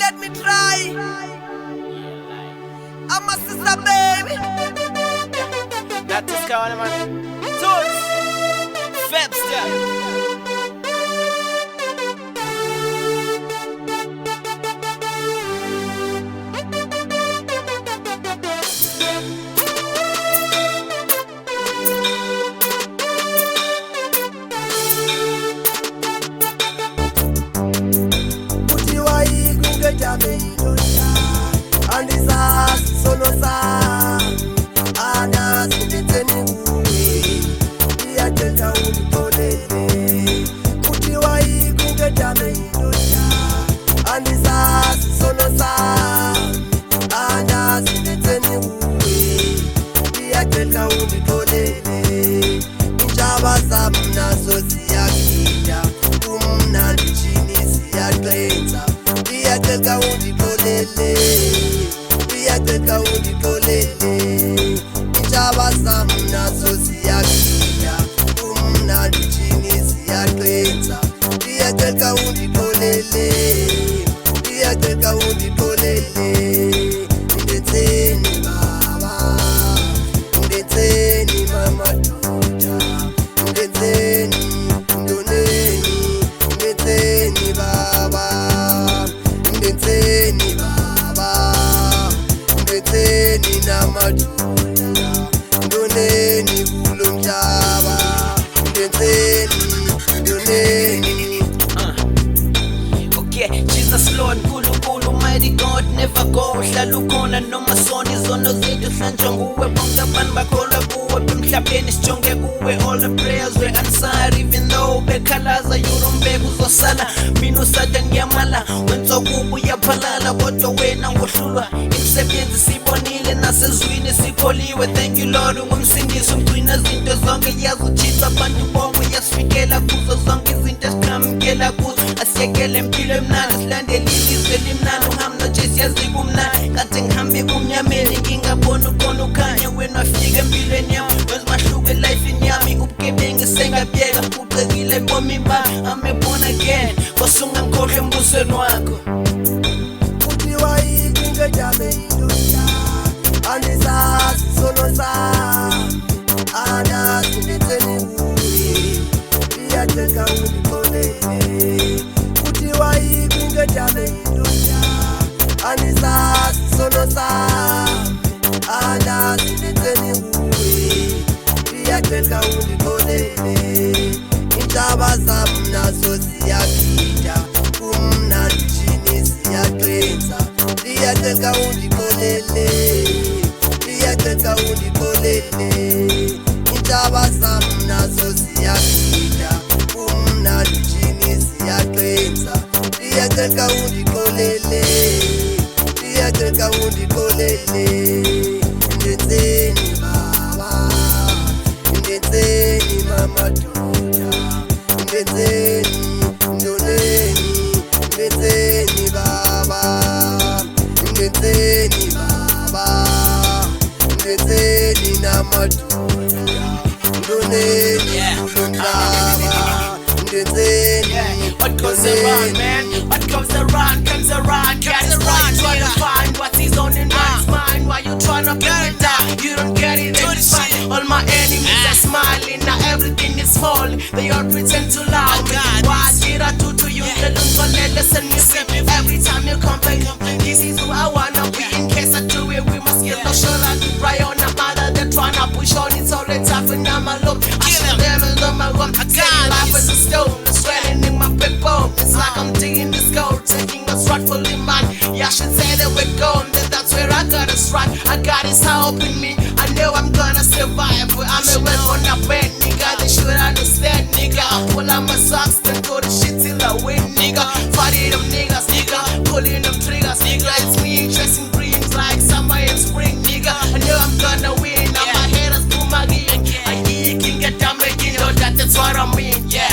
let me try. I'm Masisa, baby. That is kind man. Thulz Feb style. And this ass, so no sa, and as in the tenny, the agenda would go lady. Put you away, go get Jamaica. And this ass, so no sa, and as in the tenny, the agenda would go lady. Java Samna, so see a kid, Kumna, the Chinese, the Atlanta. Teka undi kolele, biya teka undi kolele. Ichaba samna sosia kia, umna dichini siya kleta. Biya teka undi kolele, biya teka undi kolele. Ndeteni baba, ndeteni mama tuta, ndeteni ndoneni, ndeteni baba. Ndeteni baba, ndeteni na majuda, ndoneni kulo mjaba, ndoneni. Okay, Jesus Lord, kulu, mighty God, never go. Hlalukona noma sona izono zethu hlanjwa nguwe. Bonke abantu bakholwa kuwe, emhlabeni sijonge kuwe. All the prayers were answered, even though bekhalaza yurumbeka uzosala. Mina usada ngiyamala, wenza kubi uyaphalala, kodwa wena ngohlulwa. Imisebenzi sibonile nasezwini sikholiwe. Thank you Lord, ungumsindisi ugcina zinto zonke. Yazi uJesu abantu bonke uyasifikela kuzo zonke izinto esiqhamukela kuzo. Asiyekele impilo emnandi, silandele ilizwi elimnandi. Uhambe noJesu yazi kumnandi, kade ngihambe kumnyameni ngingaboni ukhona ukhanya. Wena wafika empilweni yami, wenza umahluko elifini yami. Ubugebengu sengabuyeka, ucekile ebomini bami. I'm born again, wasungangikhohlwa embusweni wakho. Kuthiwa ikinga Jamaica, andisasi sono sami, andazi nditheni kuwe, iyateka undikolele. Kuthiwa ikinga Jamaica, andisasi sono sami, andazi nditheni kuwe, iyateka undikolele. Intaba zami nazo ziyakhinda, kumna ndishini ziyaqinza. Liyateka undikolele, liyateka undikolele. Intaba zami nazo ziyakhinda, kumna ndishini ziyaqinza. Liyateka undikolele, liyateka undikolele. Ndenzeni baba, ndenzeni mama tuta, ndenzeni ndoneni, ndenzeni baba, ndenzeni baba, ndenzeni na matuta, ndoneni kulondaba, ndenzeni. What goes around, man? What goes around comes around. Get it right, try to find what is on your mind. Why you tryna get it down? You don't get it, it's fine. All my enemies are smiling, now everything is falling. They all pretend to lie. What did I do to you? They don't wanna listen me. Every time you complain, this is who I wanna be. In case I do it, we must get no shot at the right on the mother. They're tryna push on it all the time, and I'm alone. I should them and on my gun. I got life as a stone, it's sweating in my backbone. It's like I'm digging this gold, taking us rightfully mine. Yeah, I should say that we're gone, that's where I got us right. I got his hope in me, I know I'm gonna survive. But I'm a well on a bed, nigga, they should understand, nigga. I pull out my socks, then go to shit till I win, nigga. Fighting them niggas, nigga, pulling them triggers, nigga. It's me chasing dreams like summer and spring, nigga. I know I'm gonna win, now my haters do my game. I can get down, making all that, that's what I mean, yeah.